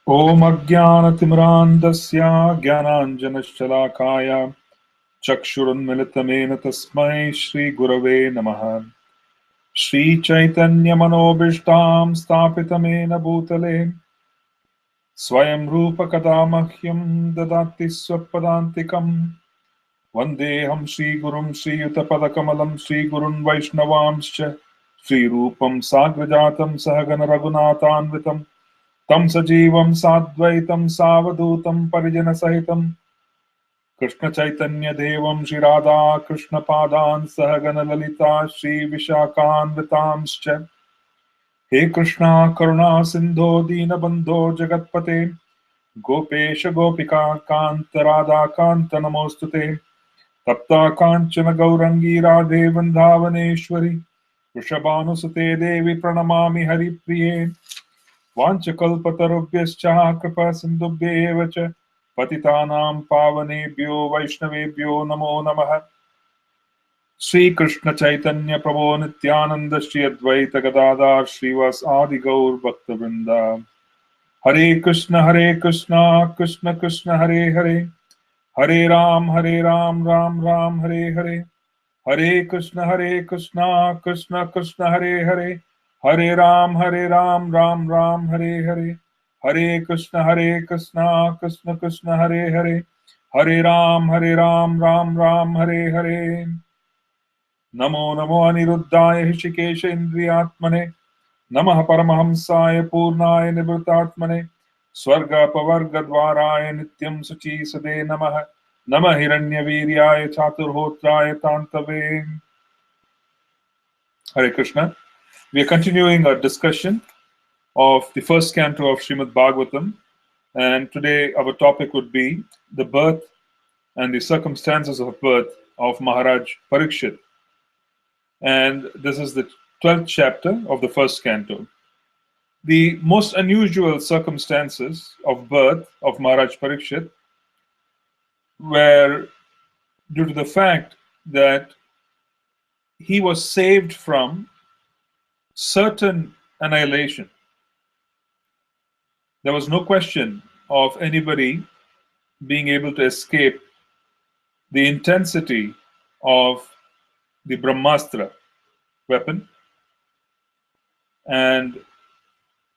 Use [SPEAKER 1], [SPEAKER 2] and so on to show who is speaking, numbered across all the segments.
[SPEAKER 1] Om Ajnanatimrandasya Jnananjanashtalakaya Chakshurunmilitamena Tasmai Shri Gurave Namaha Shri Chaitanya Manobishtam Stapitamena Bhutale Swayam Rupa Kadamahyam Dadati Swapadantikam Vandeham Shri Gurum Shri Yutapadakamalam Shri Gurun Vaishnavamscha Shri Rupam Sagrajatam Sahagana Raghunathanvitam Tam Sajivam Sadvaitam Savadutam Parijana Sahitam Krishna Chaitanya Devam Shri Radha Krishna Padan Sahagana Lalita Shri Vishakan Vitamscha He Krishna Karuna Sindho Dina Bandho Jagatpate Gopesha Gopika Kanta Radha Kanta Namostute Tapta Kanchana Gaurangi Radhe Vandhavaneshwari Vrishabhanusute Devi Pranamami Hari Priye Vanchakalpatarubhyascha kripa sindhubhyev cha patitanam pavanebhyo vaishnavebhyo namo namaha Sri Krishna Chaitanya Prabhu Nityananda Shri Advaita Gadadhar Srivas Adi Gaur Bhaktavrinda Hare Krishna Krishna Krishna Hare Hare Hare Ram Ram Ram Hare Hare Hare Krishna Krishna Krishna Hare Hare Hare Ram Ram Ram Hare Hare Hare Krishna Krishna Krishna Hare Hare Hare Ram Ram Ram Hare Hare Namo Namo Aniruddhaya Hishikesha Indriyatmane Namaha Paramahamsaya Purnaya Nivritatmane Swarga Pavarga Dvaraya Nityam Suchi Sade Namaha Namah Hiranyaviryaya Chaturhotraya Tantave. Hare Krishna. We are continuing our discussion of the first canto of Srimad Bhagavatam, and today our topic would be the birth and the circumstances of birth of Maharaj Pariksit. And this is the 12th chapter of the first canto. The most unusual circumstances of birth of Maharaj Pariksit were due to the fact that he was saved from certain annihilation. There was no question of anybody being able to escape the intensity of the Brahmastra weapon. And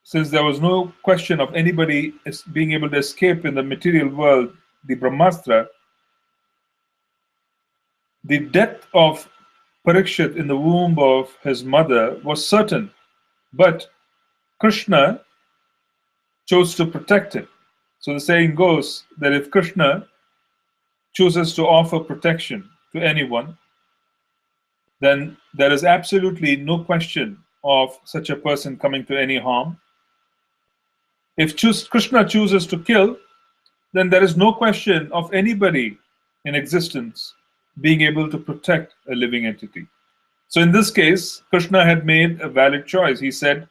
[SPEAKER 1] since there was no question of anybody being able to escape in the material world the Brahmastra, the death of Pariksit in the womb of his mother was certain. But Krishna chose to protect him. So the saying goes that if Krishna chooses to offer protection to anyone, then there is absolutely no question of such a person coming to any harm. If Krishna chooses to kill, then there is no question of anybody in existence being able to protect a living entity. So in this case, Krishna had made a valid choice. He said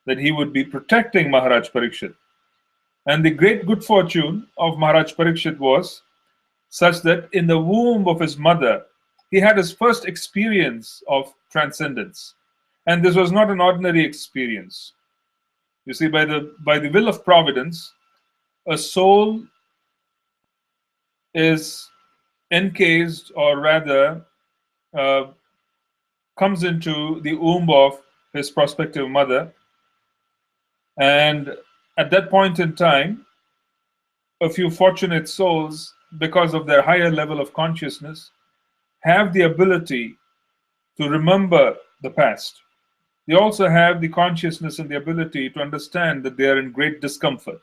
[SPEAKER 1] that he would be protecting Maharaj Pariksit. And the great good fortune of Maharaj Pariksit was such that in the womb of his mother, he had his first experience of transcendence. And this was not an ordinary experience. You see, by the will of providence, a soul is encased, or rather comes into the womb of his prospective mother. And at that point in time, a few fortunate souls, because of their higher level of consciousness, have the ability to remember the past. They also have the consciousness and the ability to understand that they are in great discomfort.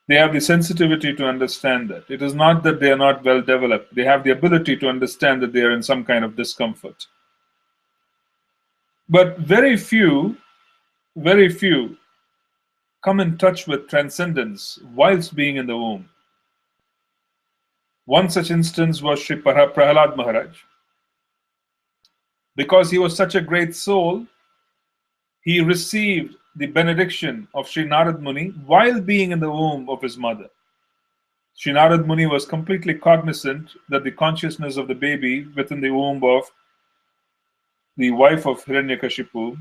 [SPEAKER 1] They have the sensitivity to understand that. It is not that they are not well developed. They have the ability to understand that they are in some kind of discomfort. But very few come in touch with transcendence whilst being in the womb. One such instance was Sri Prahlad Maharaj. Because he was such a great soul, he received the benediction of Sri Narad Muni while being in the womb of his mother. Sri Narad Muni was completely cognizant that the consciousness of the baby within the womb of the wife of Hiranyakashipu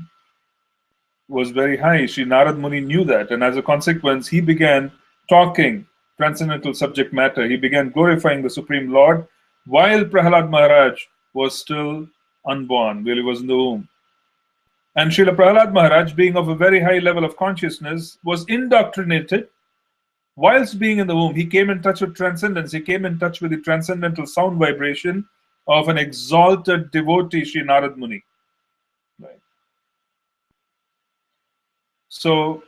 [SPEAKER 1] was very high. Sri Narad Muni knew that, and as a consequence, he began talking transcendental subject matter. He began glorifying the Supreme Lord while Prahalad Maharaj was still unborn, while he was in the womb. And Srila Prahalad Maharaj, being of a very high level of consciousness, was indoctrinated whilst being in the womb. He came in touch with transcendence. He came in touch with the transcendental sound vibration of an exalted devotee, Sri Narad Muni. Right. So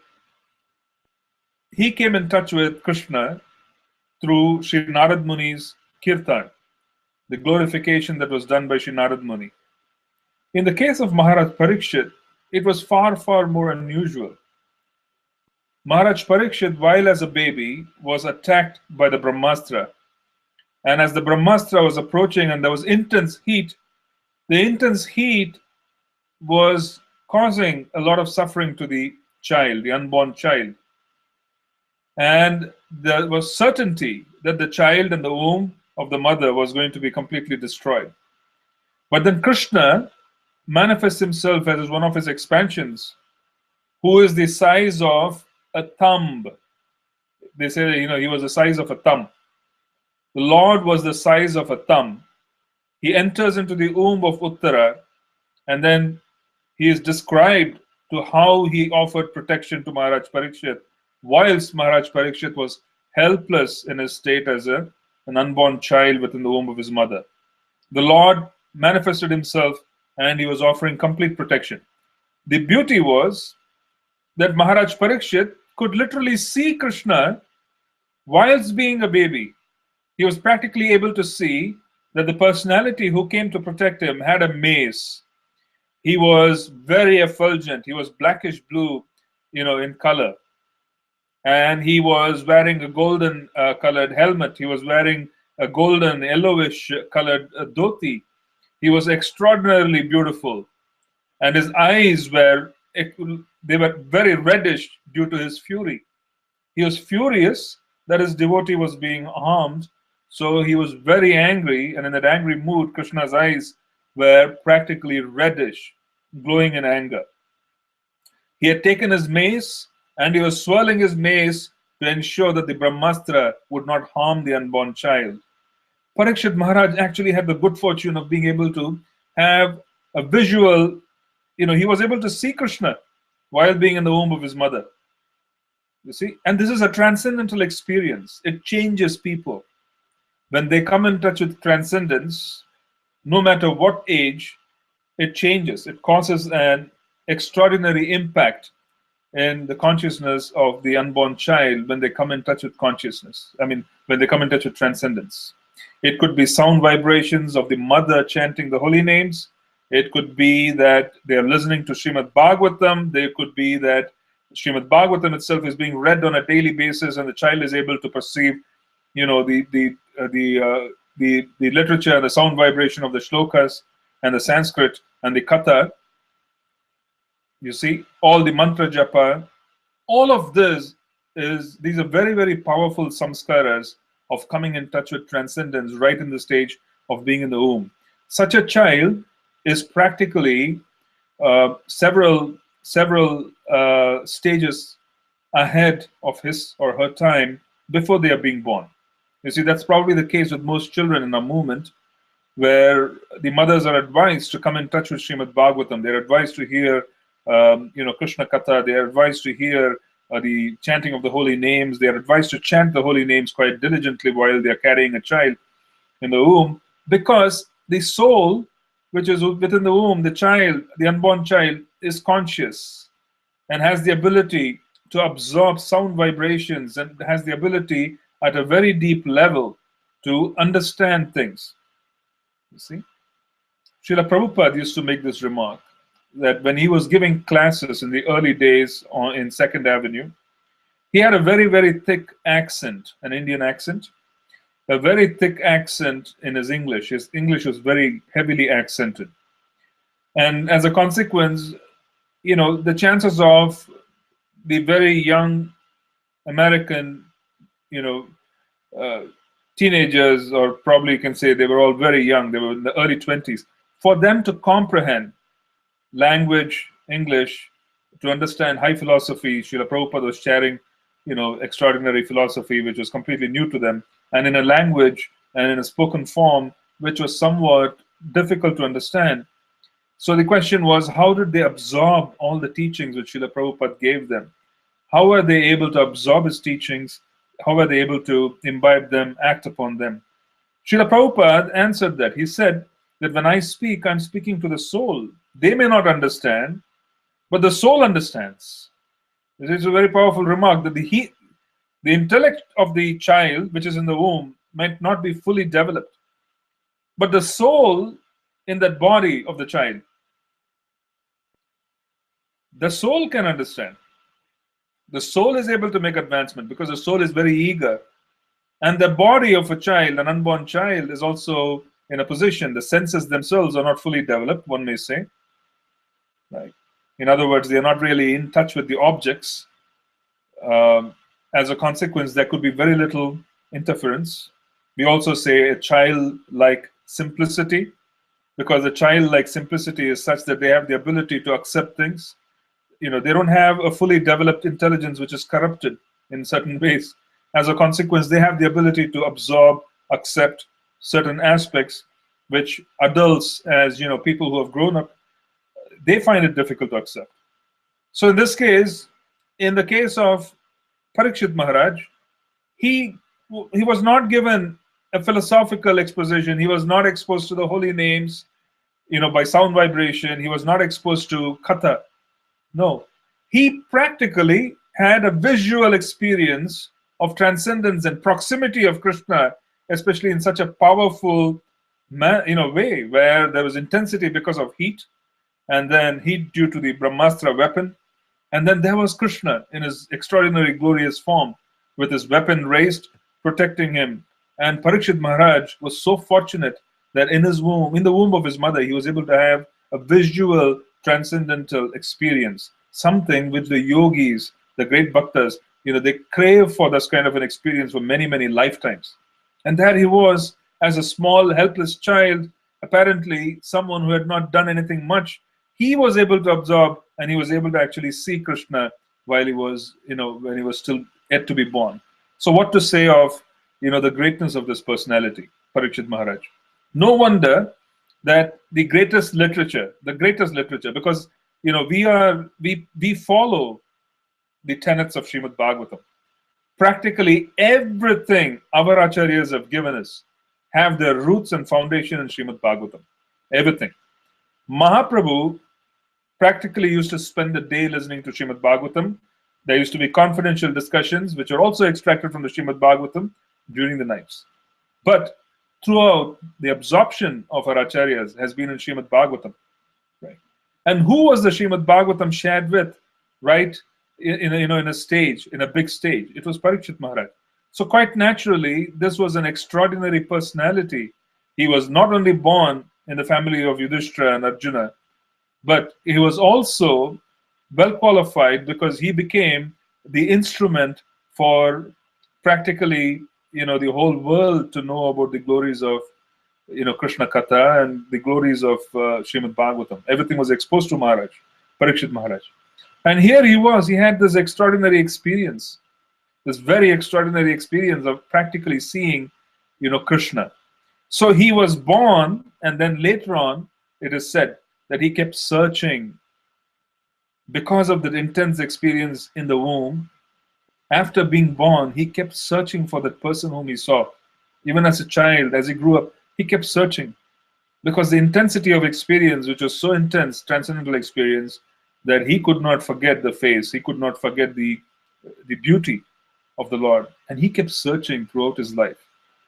[SPEAKER 1] he came in touch with Krishna through Sri Narad Muni's kirtan, the glorification that was done by Sri Narad Muni. In the case of Maharaj Pariksit, it was far, far more unusual. Maharaj Pariksit, while as a baby, was attacked by the Brahmastra. And as the Brahmastra was approaching and there was intense heat, the intense heat was causing a lot of suffering to the child, the unborn child. And there was certainty that the child in the womb of the mother was going to be completely destroyed. But then Krishna manifests himself as one of his expansions, who is the size of a thumb. They say, he was the size of a thumb. The Lord was the size of a thumb. He enters into the womb of Uttara, and then he is described to how he offered protection to Maharaj Pariksit, whilst Maharaj Pariksit was helpless in his state as an unborn child within the womb of his mother. The Lord manifested himself and he was offering complete protection. The beauty was that Maharaj Pariksit could literally see Krishna whilst being a baby. He was practically able to see that the personality who came to protect him had a mace. He was very effulgent. He was blackish blue, in color. And he was wearing a golden colored helmet. He was wearing a golden yellowish colored dhoti. He was extraordinarily beautiful. And his eyes were very reddish due to his fury. He was furious that his devotee was being harmed. So he was very angry, and in that angry mood, Krishna's eyes were practically reddish, glowing in anger. He had taken his mace, and he was swirling his mace to ensure that the Brahmastra would not harm the unborn child. Pariksit Maharaj actually had the good fortune of being able to have a visual, he was able to see Krishna while being in the womb of his mother. You see? And this is a transcendental experience. It changes people. When they come in touch with transcendence, no matter what age, it changes. It causes an extraordinary impact in the consciousness of the unborn child when they come in touch with consciousness. When they come in touch with transcendence. It could be sound vibrations of the mother chanting the holy names. It could be that they are listening to Srimad Bhagavatam. There could be that Srimad Bhagavatam itself is being read on a daily basis, and the child is able to perceive, the literature, the sound vibration of the shlokas and the Sanskrit and the katha. You see, all the mantra japa, all of these are very, very powerful samskaras of coming in touch with transcendence right in the stage of being in the womb. Such a child is practically several stages ahead of his or her time before they are being born. You see, that's probably the case with most children in our movement, where the mothers are advised to come in touch with Srimad Bhagavatam. They're advised to hear, Krishna Katha. They're advised to hear the chanting of the holy names. They're advised to chant the holy names quite diligently while they're carrying a child in the womb, because the soul, which is within the womb, the child, the unborn child, is conscious and has the ability to absorb sound vibrations and has the ability at a very deep level to understand things. You see? Srila Prabhupada used to make this remark that when he was giving classes in the early days in 2nd Avenue, he had a very, very thick accent, an Indian accent, a very thick accent in his English. His English was very heavily accented. And as a consequence, the chances of the very young American, teenagers, or probably you can say they were all very young, they were in the early 20s, for them to comprehend language, English, to understand high philosophy. Srila Prabhupada was sharing, extraordinary philosophy which was completely new to them, and in a language and in a spoken form which was somewhat difficult to understand. So the question was, how did they absorb all the teachings which Srila Prabhupada gave them? How were they able to absorb his teachings? How were they able to imbibe them, act upon them? Srila Prabhupada answered that. He said that when I speak, I'm speaking to the soul. They may not understand, but the soul understands. This is a very powerful remark that the intellect of the child, which is in the womb, might not be fully developed, but the soul in that body of the child, the soul can understand. The soul is able to make advancement because the soul is very eager. And the body of a child, an unborn child, is also in a position, the senses themselves are not fully developed, one may say. Right? In other words, they are not really in touch with the objects. As a consequence, there could be very little interference. We also say a childlike simplicity, because a childlike simplicity is such that they have the ability to accept things. They don't have a fully developed intelligence which is corrupted in certain ways. As a consequence, they have the ability to absorb, accept certain aspects which adults, as people who have grown up, they find it difficult to accept. So in this case, in the case of Pariksit Maharaj, he was not given a philosophical exposition. He was not exposed to the holy names, by sound vibration. He was not exposed to katha. No, he practically had a visual experience of transcendence and proximity of Krishna, especially in such a powerful way, where there was intensity because of heat, and then heat due to the Brahmastra weapon, and then there was Krishna in his extraordinary glorious form with his weapon raised, protecting him. And Pariksit Maharaj was so fortunate that in the womb of his mother, he was able to have a visual transcendental experience, something which the yogis, the great bhaktas, they crave for this kind of an experience for many, many lifetimes. And there he was, as a small, helpless child, apparently someone who had not done anything much. He was able to absorb, and he was able to actually see Krishna while he was, when he was still yet to be born. So what to say of, the greatness of this personality, Pariksit Maharaj? No wonder that the greatest literature, because we follow the tenets of Srimad Bhagavatam. Practically everything our acharyas have given us have their roots and foundation in Srimad Bhagavatam. Everything. Mahaprabhu practically used to spend the day listening to Srimad Bhagavatam. There used to be confidential discussions which are also extracted from the Srimad Bhagavatam during the nights. But throughout, the absorption of our acharyas has been in Srimad Bhagavatam. Right? And who was the Srimad Bhagavatam shared with? Right? In a big stage. It was Pariksit Maharaj. So quite naturally, this was an extraordinary personality. He was not only born in the family of Yudhishthira and Arjuna, but he was also well qualified because he became the instrument for practically, the whole world to know about the glories of, Krishna Katha and the glories of Srimad Bhagavatam. Everything was exposed to Maharaj, Pariksit Maharaj. And here he had this extraordinary experience, this very extraordinary experience of practically seeing, Krishna. So he was born, and then later on, it is said that he kept searching because of that intense experience in the womb. After being born, he kept searching for that person whom he saw. Even as a child, as he grew up, he kept searching because the intensity of experience, which was so intense, transcendental experience, that he could not forget the face, he could not forget the beauty of the Lord, and he kept searching throughout his life.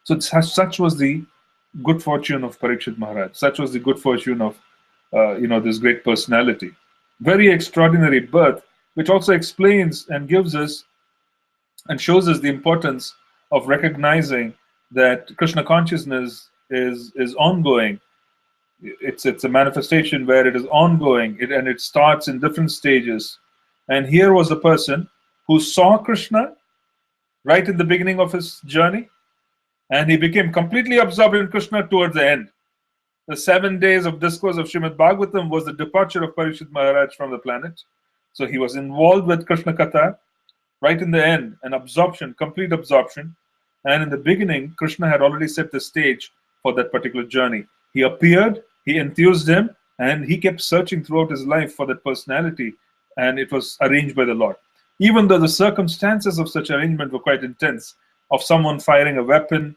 [SPEAKER 1] So such was the good fortune of Pariksit Maharaj. Such was the good fortune of this great personality. Very extraordinary birth, which also explains and gives us and shows us the importance of recognizing that Krishna consciousness is ongoing. It's a manifestation where it is ongoing, and it starts in different stages. And here was a person who saw Krishna right in the beginning of his journey, and he became completely absorbed in Krishna towards the end. The 7 days of discourse of Srimad Bhagavatam was the departure of Pariksit Maharaj from the planet. So he was involved with Krishna Katha right in the end, an absorption, complete absorption. And in the beginning, Krishna had already set the stage for that particular journey. He appeared, he enthused him, and he kept searching throughout his life for that personality, and it was arranged by the Lord. Even though the circumstances of such arrangement were quite intense, of someone firing a weapon,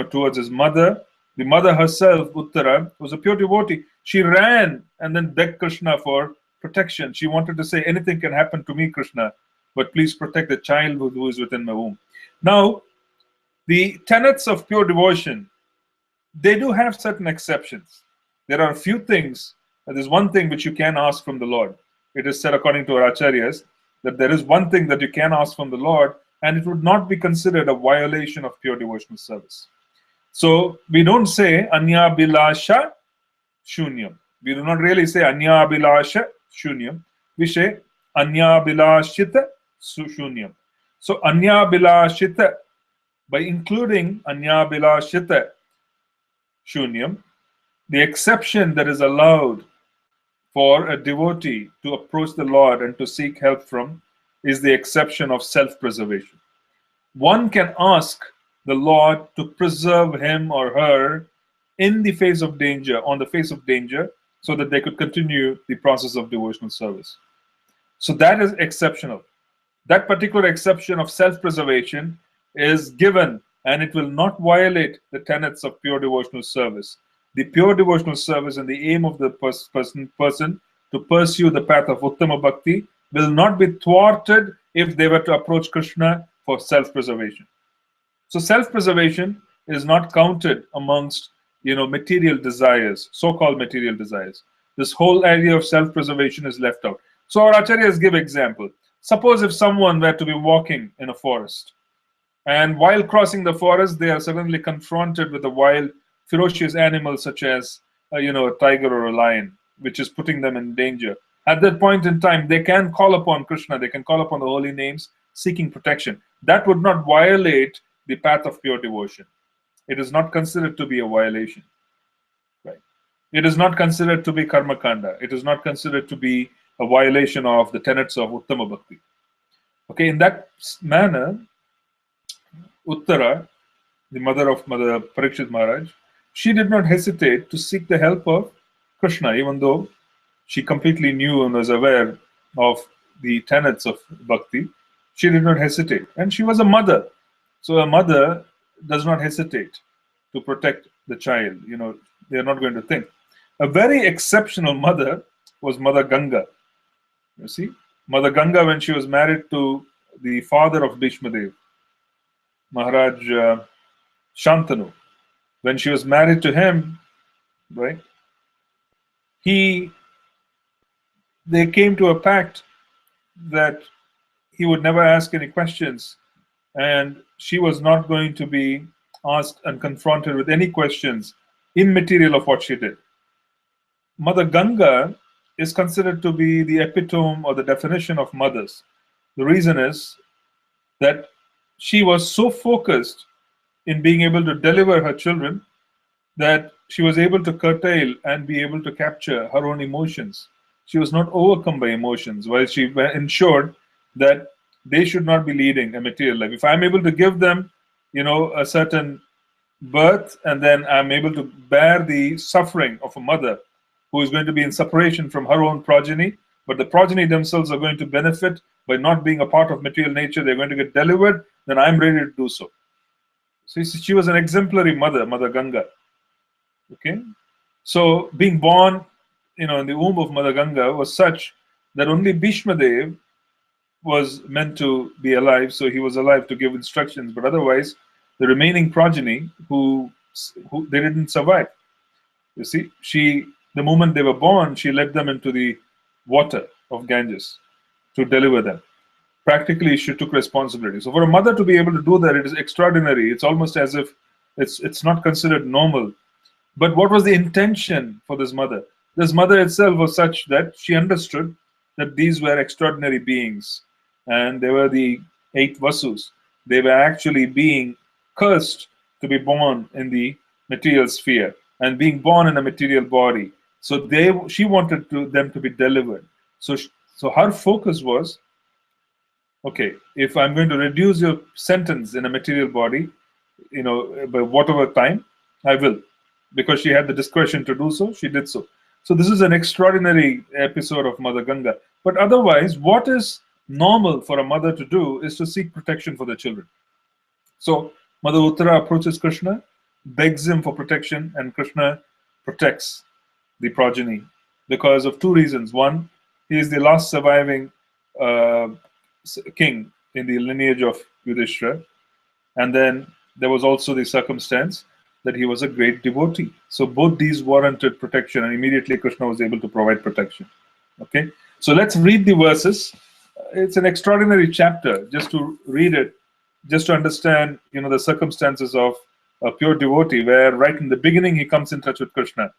[SPEAKER 1] towards his mother, the mother herself, Uttara, was a pure devotee. She ran and then begged Krishna for protection. She wanted to say, anything can happen to me, Krishna, but please protect the child who is within my womb. Now, the tenets of pure devotion, they do have certain exceptions. There are a few things, there's one thing which you can ask from the Lord. It is said according to our acharyas that there is one thing that you can ask from the Lord, and it would not be considered a violation of pure devotional service. So we don't say Anya Bilasha Shunyam. We do not really say Anya Bilasha Shunyam. We say Anya Bilashita Shunyam. So Anya Bilashita, by including Anya Bilashita Shunyam, the exception that is allowed for a devotee to approach the Lord and to seek help from is the exception of self-preservation. One can ask the Lord to preserve him or her in the face of danger, on the face of danger, so that they could continue the process of devotional service. So that is exceptional. That particular exception of self-preservation is given, and it will not violate the tenets of pure devotional service. The pure devotional service and the aim of the person to pursue the path of Uttama Bhakti will not be thwarted if they were to approach Krishna for self-preservation. So self-preservation is not counted amongst material desires, so-called material desires. This whole area of self-preservation is left out. So our acharyas give example. Suppose if someone were to be walking in a forest, and while crossing the forest, they are suddenly confronted with a wild, ferocious animal such as a tiger or a lion, which is putting them in danger. At that point in time, they can call upon Krishna, they can call upon the holy names, seeking protection. That would not violate the path of pure devotion. It is not considered to be a violation. Right? It is not considered to be karma kanda. It is not considered to be a violation of the tenets of Uttama Bhakti. Okay, in that manner, Uttara, the mother of Mother Pariksit Maharaj, she did not hesitate to seek the help of Krishna, even though she completely knew and was aware of the tenets of Bhakti. She did not hesitate. And she was a mother. So a mother does not hesitate to protect the child. They are not going to think. A very exceptional mother was Mother Ganga. You see, Mother Ganga, when she was married to the father of Bhishmadev, Maharaj Shantanu, when she was married to him, right, they came to a pact that he would never ask any questions, and she was not going to be asked and confronted with any questions immaterial of what she did. Mother Ganga is considered to be the epitome or the definition of mothers. The reason is that she was so focused in being able to deliver her children that she was able to curtail and be able to capture her own emotions. She was not overcome by emotions, while she ensured that they should not be leading a material life. If I'm able to give them, a certain birth, and then I'm able to bear the suffering of a mother who is going to be in separation from her own progeny, but the progeny themselves are going to benefit by not being a part of material nature, they're going to get delivered, then I'm ready to do so. So she was an exemplary mother, Mother Ganga. Okay? So being born, in the womb of Mother Ganga was such that only Bhishmadev was meant to be alive, so he was alive to give instructions, but otherwise the remaining progeny who they didn't survive. You see, the moment they were born, she led them into the water of Ganges to deliver them. Practically, she took responsibility. So for a mother to be able to do that, it is extraordinary. It's almost as if it's not considered normal. But what was the intention for this mother? This mother itself was such that she understood that these were extraordinary beings, and they were the 8 Vasus. They were actually being cursed to be born in the material sphere and being born in a material body. So she wanted them to be delivered. So So her focus was, okay, if I'm going to reduce your sentence in a material body, by whatever time, I will. Because she had the discretion to do so, she did so. So this is an extraordinary episode of Mother Ganga. But otherwise, what is normal for a mother to do is to seek protection for the children. So Mother Uttara approaches Krishna, begs him for protection, and Krishna protects the progeny because of two reasons. One, he is the last surviving king in the lineage of Yudhishthira. And then there was also the circumstance that he was a great devotee. So both these warranted protection, and immediately Krishna was able to provide protection. Okay, so let's read the verses. It's an extraordinary chapter. Just to read it, just to understand, the circumstances of a pure devotee, where right in the beginning he comes in touch with Krishna.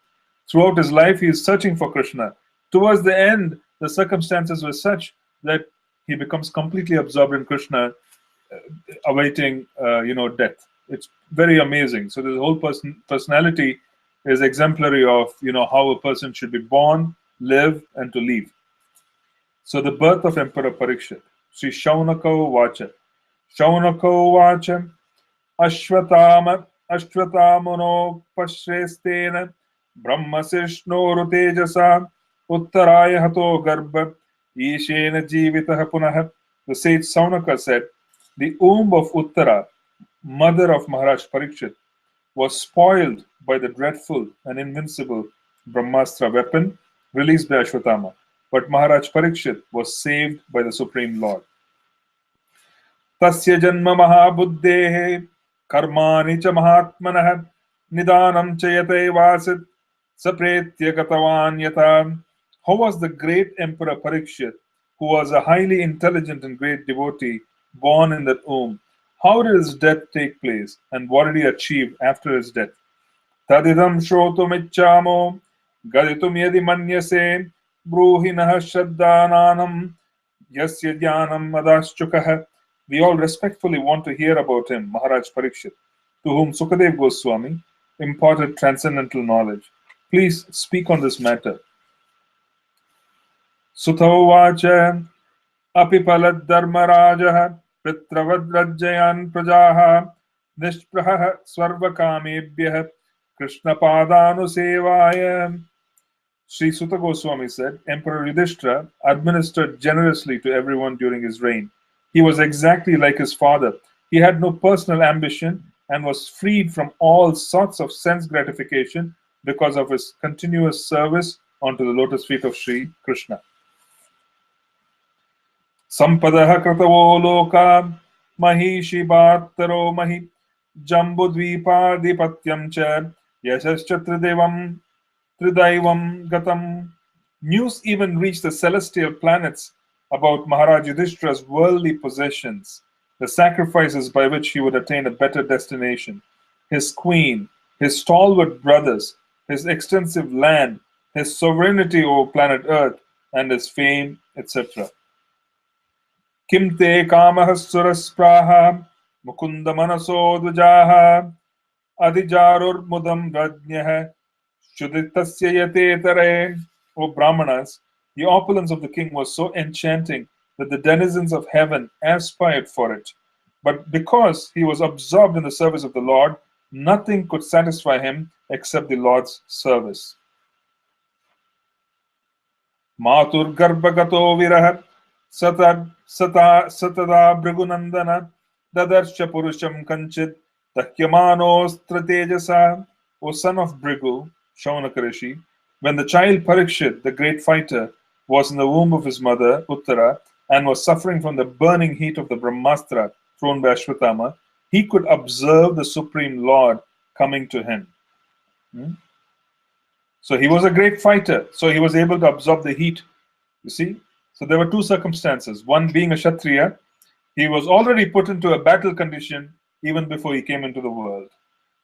[SPEAKER 1] Throughout his life, he is searching for Krishna. Towards the end, the circumstances were such that he becomes completely absorbed in Krishna, awaiting, death. It's very amazing. So the whole personality is exemplary of, how a person should be born, live, and to leave. So the birth of Emperor Pariksit. Sri Shaunaka Vacha. Shaunaka Vacha. Ashwatamuno Pashrestena Brahmasishno Rutejasa Uttaraya Hato Garbha Ishena Jivitaha Punaha. The sage Saunaka said, the womb of Uttara, mother of Maharaj Pariksit, was spoiled by the dreadful and invincible Brahmastra weapon released by Ashwatthama. But Maharaj Pariksit was saved by the Supreme Lord. Tasya janma mahabuddhehe karmani cha mahatmanah nidanam chayate vasit sapretya gatavan yata. How was the great Emperor Pariksit, who was a highly intelligent and great devotee, born in that womb? How did his death take place, and what did he achieve after his death? Tadidam shrotumichamo gaditum yadi manyase bruhinah shraddhananam yasya jnanam madaschukah. We all respectfully want to hear about him, Maharaj Pariksit, to whom Sukadev Goswami imparted transcendental knowledge. Please speak on this matter. Suthovacha apipalad dharmarajah Pitravadrajayan prajaha nishpraha svarvakamebhyah Krishna padanu sevaya. Sri Sutta Goswami said, Emperor Yudhishthira administered generously to everyone during his reign. He was exactly like his father. He had no personal ambition and was freed from all sorts of sense gratification because of his continuous service onto the lotus feet of Sri Krishna. Sampadaha kratavo loka mahishi bhattaro mahi jambudvipadhipatyam cha yashascha tridaivam gatam. News even reached the celestial planets about Maharaj Yudhishthira's worldly possessions, the sacrifices by which he would attain a better destination, his queen, his stalwart brothers, his extensive land, his sovereignty over planet Earth, and his fame, etc. Kim te kamah suraspraha mukunda manaso dvajaha adijarur mudam rajnyah shuditasya yate tare. O Brahmanas, the opulence of the king was so enchanting that the denizens of heaven aspired for it. But because he was absorbed in the service of the Lord, nothing could satisfy him except the Lord's service. Matur garbhagato virahat satada brigulandana dadarsha purusham kanchit takyamanos tratejasa. O son of Brigu, Shaunaka Rishi, when the child Pariksit, the great fighter, was in the womb of his mother, Uttara, and was suffering from the burning heat of the Brahmastra thrown by Ashwatthama, he could observe the Supreme Lord coming to him. So he was a great fighter, so he was able to absorb the heat. You see? So there were two circumstances. One, being a Kshatriya, he was already put into a battle condition even before he came into the world.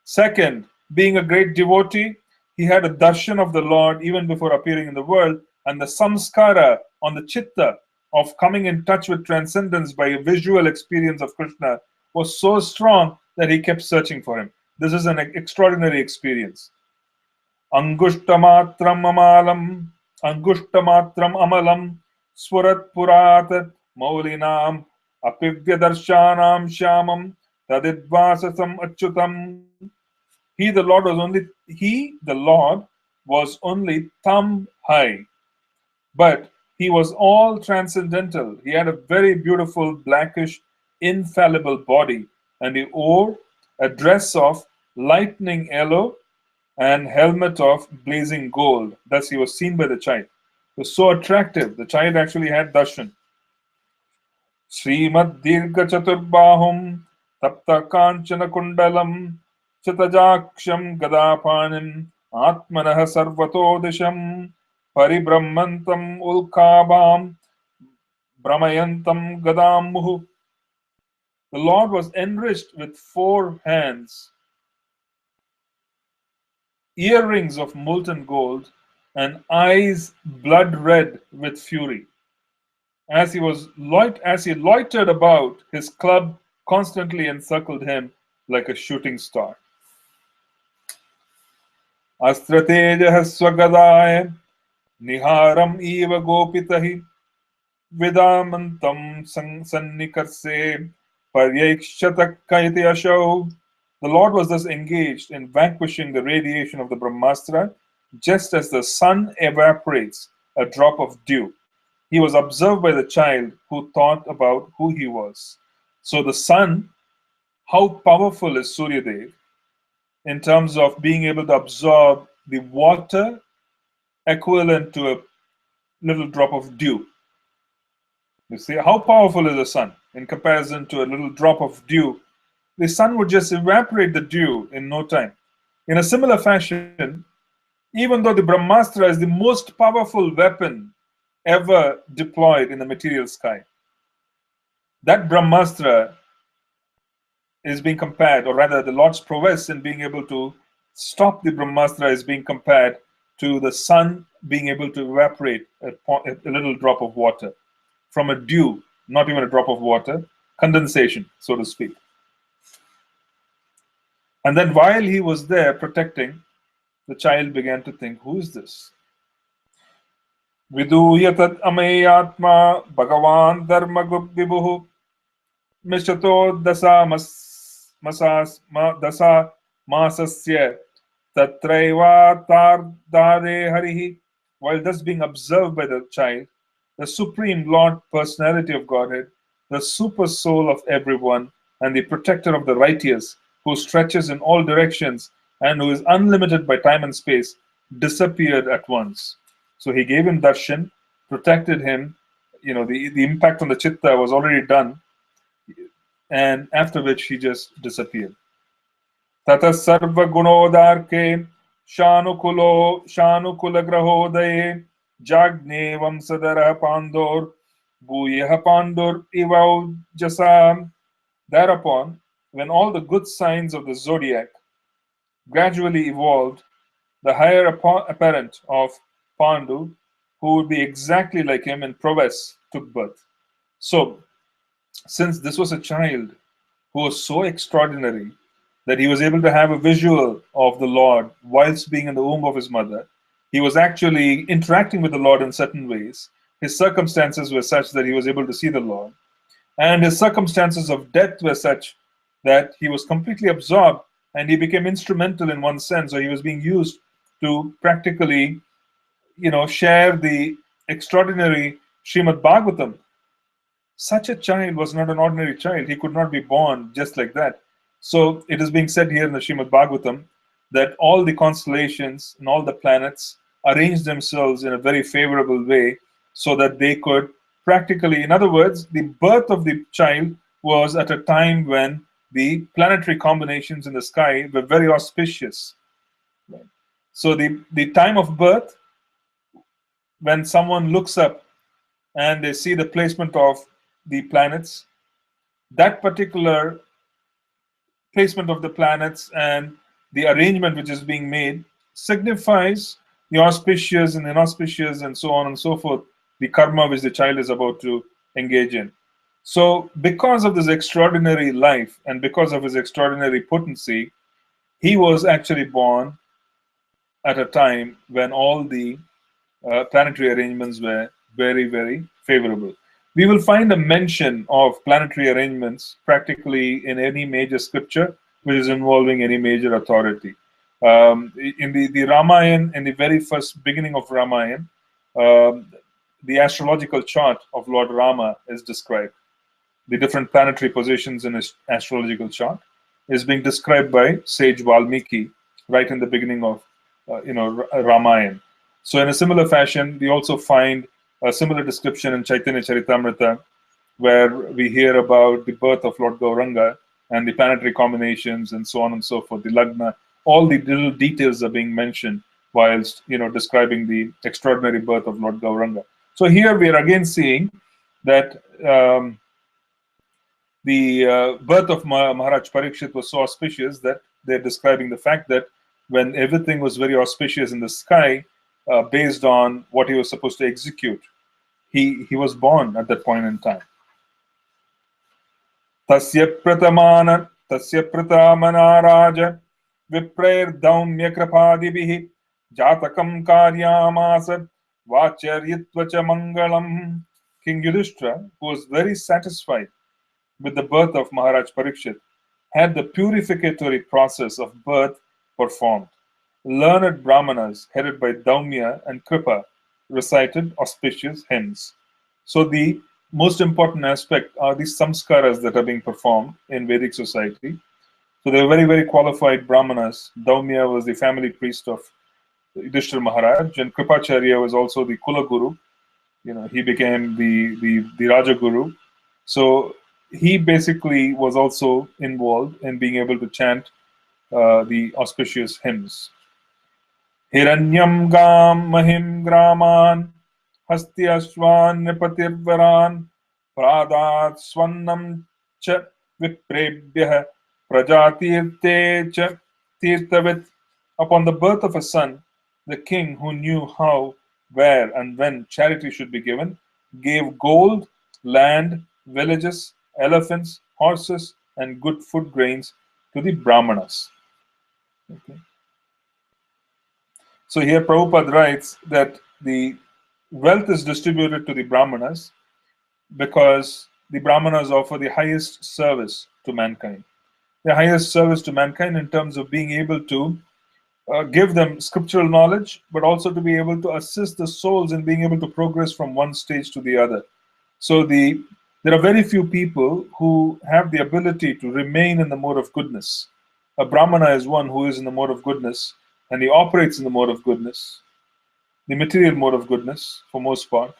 [SPEAKER 1] Second, being a great devotee, he had a darshan of the Lord even before appearing in the world, and the samskara on the chitta of coming in touch with transcendence by a visual experience of Krishna was so strong that he kept searching for him. This is an extraordinary experience. Angushtamatram amalam Swarat Purat Maulinam Apivyadarsanam Shyamam Tadidvasasam Achyutam. He, the Lord, was only thumb high, but he was all transcendental. He had a very beautiful, blackish, infallible body, and he wore a dress of lightning yellow and helmet of blazing gold. Thus, he was seen by the child. He was so attractive. The child actually had darshan. Srimad Dirga Chaturbahum Tapta Kanchana Kundalam Chatajaksham Gadapanim Atmanaha Sarvato Disham Paribrahmantam Ulkabam Brahmayantam Gadamuhu. The Lord was enriched with 4 hands, earrings of molten gold, and eyes blood red with fury. As he loitered about, his club constantly encircled him like a shooting star. Astrateja swagadaya niharam eva gopitahi vidamantam sannikarse paryakshatakkaiti asho. The Lord was thus engaged in vanquishing the radiation of the Brahmastra, just as the sun evaporates a drop of dew. He was observed by the child who thought about who he was. So the sun, how powerful is Suryadev in terms of being able to absorb the water equivalent to a little drop of dew. You see, how powerful is the sun in comparison to a little drop of dew? The sun would just evaporate the dew in no time. In a similar fashion, even though the Brahmastra is the most powerful weapon ever deployed in the material sky, that Brahmastra is being compared, or rather the Lord's prowess in being able to stop the Brahmastra is being compared to the sun being able to evaporate a little drop of water from a dew, not even a drop of water, condensation, so to speak. And then while he was there protecting, the child began to think, who is this? Viduyatat ameyatma bhagavan dharma vibhuh mishato dasa masasya tatraiva tardare harihi. While thus being observed by the child, the Supreme Lord Personality of Godhead, the super soul of everyone, and the protector of the righteous, who stretches in all directions and who is unlimited by time and space, disappeared at once. So he gave him darshan, protected him. The impact on the chitta was already done, and after which he just disappeared. Tata sarva gunodarke shanukula grahodaye jagnevam sadara pandor bhuyaha pandur ivav jasam. Thereupon, when all the good signs of the zodiac gradually evolved, the higher apparent of Pandu, who would be exactly like him in prowess, took birth. So, since this was a child who was so extraordinary that he was able to have a visual of the Lord whilst being in the womb of his mother, he was actually interacting with the Lord in certain ways. His circumstances were such that he was able to see the Lord. And his circumstances of death were such that he was completely absorbed and he became instrumental in one sense, or he was being used to practically, share the extraordinary Srimad Bhagavatam. Such a child was not an ordinary child. He could not be born just like that. So it is being said here in the Srimad Bhagavatam that all the constellations and all the planets arranged themselves in a very favorable way so that they could practically, in other words, the birth of the child was at a time when the planetary combinations in the sky were very auspicious. So the time of birth, when someone looks up and they see the placement of the planets, that particular placement of the planets and the arrangement which is being made signifies the auspicious and inauspicious and so on and so forth, the karma which the child is about to engage in. So because of this extraordinary life and because of his extraordinary potency, he was actually born at a time when all the planetary arrangements were very, very favorable. We will find a mention of planetary arrangements practically in any major scripture which is involving any major authority. In the Ramayana, in the very first beginning of Ramayana, the astrological chart of Lord Rama is described. The different planetary positions in his astrological chart is being described by sage Valmiki right in the beginning of Ramayana. So in a similar fashion, we also find a similar description in Chaitanya Charitamrita, where we hear about the birth of Lord Gauranga and the planetary combinations and so on and so forth, the Lagna. All the little details are being mentioned whilst describing the extraordinary birth of Lord Gauranga. So here we are again seeing that the birth of Maharaj Pariksit was so auspicious that they're describing the fact that when everything was very auspicious in the sky, based on what he was supposed to execute, he was born at that point in time. Tasya pratamana viprair daumya krapadibihi jatakam karyamasad vacharyitvacha mangalam. King Yudhishthira, who was very satisfied with the birth of Maharaj Pariksit, had the purificatory process of birth performed. Learned Brahmanas, headed by Daumya and Kripa, recited auspicious hymns. So the most important aspect are the samskaras that are being performed in Vedic society. So they were very, very qualified Brahmanas. Daumya was the family priest of Yudhishthira Maharaj, and Kripacharya was also the Kula Guru. He became the Raja Guru. So he basically was also involved in being able to chant the auspicious hymns. Hiranyam gam mahim graman hasti ashwan nipatirvaran pradat swannam cha viprebhyah prajatirte cha tirtavit. Upon the birth of a son, the king, who knew how, where, and when charity should be given, gave gold, land, villages, elephants, horses, and good food grains to the Brahmanas. Okay. So here Prabhupada writes that the wealth is distributed to the Brahmanas because the Brahmanas offer the highest service to mankind. The highest service to mankind in terms of being able to give them scriptural knowledge, but also to be able to assist the souls in being able to progress from one stage to the other. So there are very few people who have the ability to remain in the mode of goodness. A Brahmana is one who is in the mode of goodness, and he operates in the mode of goodness, the material mode of goodness for most part.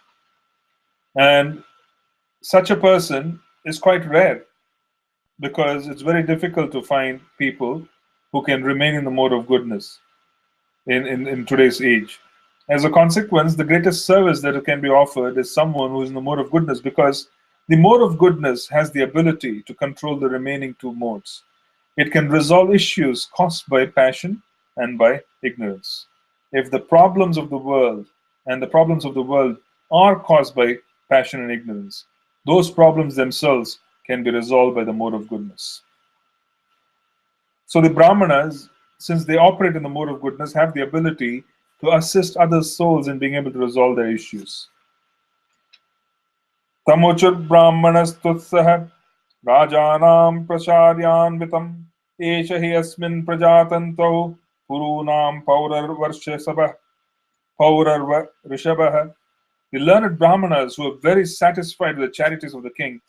[SPEAKER 1] And such a person is quite rare because it's very difficult to find people who can remain in the mode of goodness in today's age. As a consequence, the greatest service that can be offered is someone who is in the mode of goodness, because the mode of goodness has the ability to control the remaining two modes. It can resolve issues caused by passion and by ignorance. If the problems of the world are caused by passion and ignorance, those problems themselves can be resolved by the mode of goodness. So the Brahmanas, since they operate in the mode of goodness, have the ability to assist other souls in being able to resolve their issues. Tamochur Brahmanas tutsaha rajanam prasharyanvitam esha hi asmin prajatanto purunam paurar rishabah. The learned Brahmanas, who are very satisfied with the charities of the king,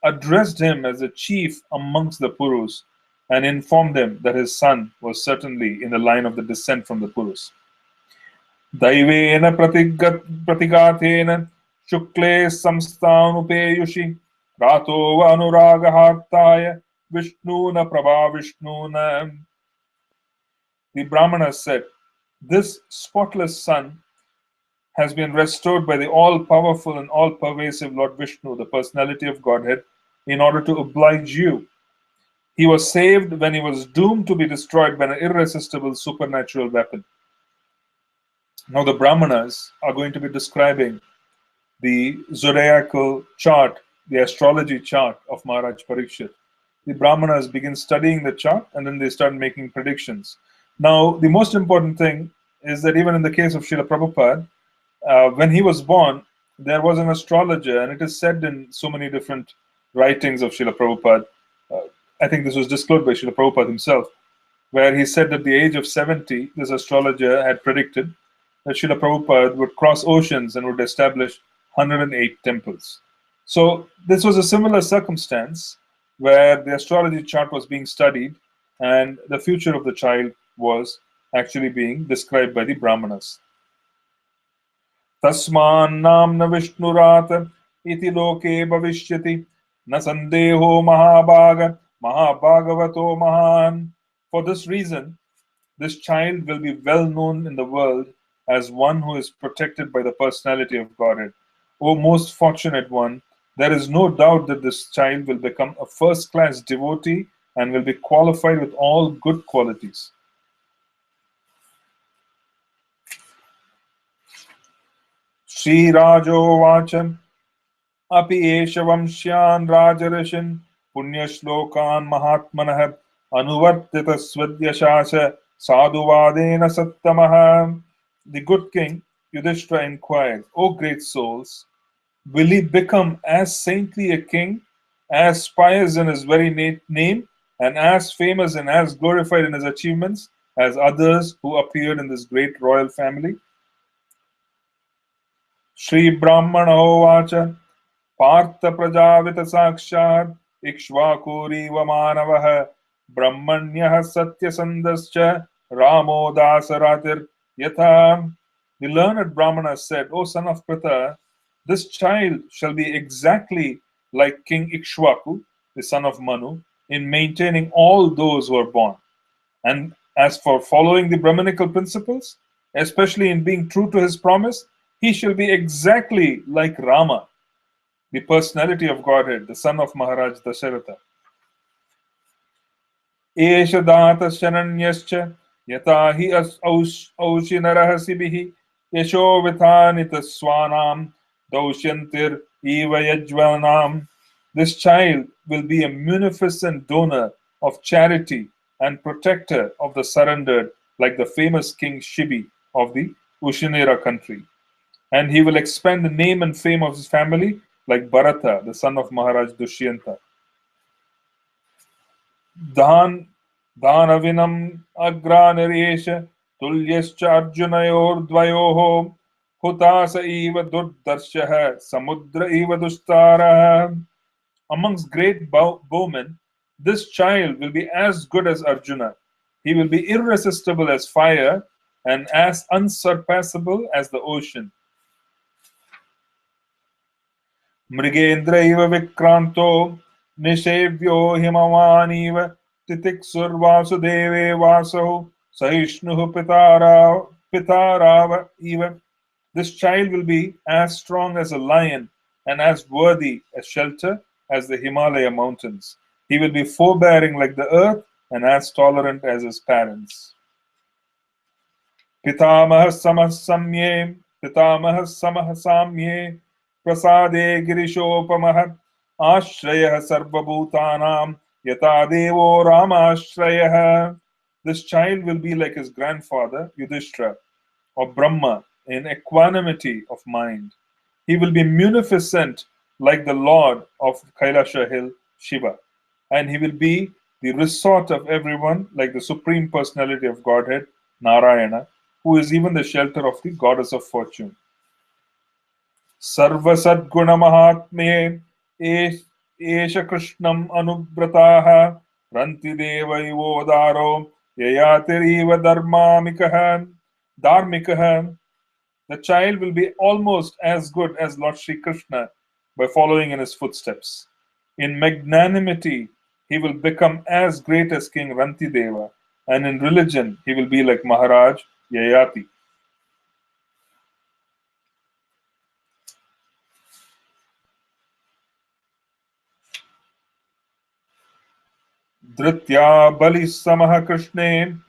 [SPEAKER 1] addressed him as the chief amongst the Purus and informed him that his son was certainly in the line of the descent from the Purus. Daivena pratigatena shukle samstanupeyushi rato anuragahartaya vishnuna prabha vishnuna. The Brahmana said, this spotless son has been restored by the all-powerful and all-pervasive Lord Vishnu, the personality of Godhead, in order to oblige you. He was saved when he was doomed to be destroyed by an irresistible supernatural weapon. Now the Brahmanas are going to be describing the zodiacal chart, the astrology chart of Maharaj Pariksit. The Brahmanas begin studying the chart and then they start making predictions. Now the most important thing is that even in the case of Srila Prabhupada, when he was born, there was an astrologer, and it is said in so many different writings of Srila Prabhupada. I think this was disclosed by Srila Prabhupada himself, where he said at the age of 70, this astrologer had predicted that Srila Prabhupada would cross oceans and would establish 108 temples. So this was a similar circumstance where the astrology chart was being studied and the future of the child was actually being described by the Brahmanas. Tasman namna Vishnurat iti loke bhavishyati na sandeho mahabhagavato mahan. For this reason, this child will be well known in the world as one who is protected by the personality of Godhead. O most fortunate one, there is no doubt that this child will become a first-class devotee and will be qualified with all good qualities. Sri Rajo Vacham Api Esha Vamshyan Rajarishin Punyashlokan Mahatmanah Anuvartita Svadyashasha Sadhuvadena Sattamaha. The good king Yudhishthira inquired, O great souls, will he become as saintly a king, as pious in his very name, and as famous and as glorified in his achievements as others who appeared in this great royal family? Sri Brahmana Hovacha Partha Prajavita Sakshat Ikshvakuriva Manavaha Brahmanyah Satyasandascha Ramo Dasaratir Yatha. The learned Brahmana said, O son of Pritha, this child shall be exactly like King Ikshvaku, the son of Manu, in maintaining all those who are born. And as for following the Brahminical principles, especially in being true to his promise, he shall be exactly like Rama, the personality of Godhead, the son of Maharaj Dasharatha. Esha data sharanyascha yata hi aushinarahasibihi yasho vithanita swanam dausyantir eva yajvanam. This child will be a munificent donor of charity and protector of the surrendered, like the famous King Shibi of the Ushinera country. And he will expand the name and fame of his family like Bharata, the son of Maharaj Dushyanta. Dhanavinam agraniresha tulyascha arjunayor dvayoho hutasa eva durdarshaha samudra eva dustara. Amongst great bowmen, this child will be as good as Arjuna. He will be irresistible as fire and as unsurpassable as the ocean. Mrigendra iva vikranto nishevyo himavaniva titiksur vasudeve vasaho sahishnuhu pitarava eva. This child will be as strong as a lion and as worthy a shelter as the Himalaya mountains. He will be forbearing like the earth and as tolerant as his parents. Pitamaha samah samye prasade girishopamaha ashrayah sarvabhutanam yata devo ramashrayah. This child will be like his grandfather Yudhishthira or Brahma in equanimity of mind. He will be munificent like the Lord of Kailasha hill, Shiva. And he will be the resort of everyone like the Supreme Personality of Godhead, Narayana, who is even the shelter of the Goddess of Fortune. Sarva Sadguna Mahatmye Esha Krishnam Anubrataha Ranti Deva Ivodaro Yayatiriva Dharmikaha. The child will be almost as good as Lord Sri Krishna by following in his footsteps. In magnanimity, he will become as great as King Rantideva, and in religion, he will be like Maharaj Yayati. Dhritya Bali Samaha Krishne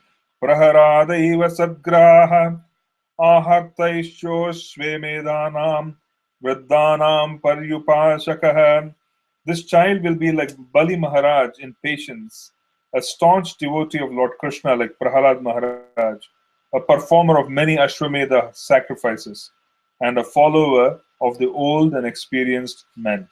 [SPEAKER 1] Praharadaiva Sadgraha Ahartaisho Shvemedanam Vriddanam Paryupashakaha. This child will be like Bali Maharaj in patience, a staunch devotee of Lord Krishna like Prahalad Maharaj, a performer of many Ashwamedha sacrifices, and a follower of the old and experienced men.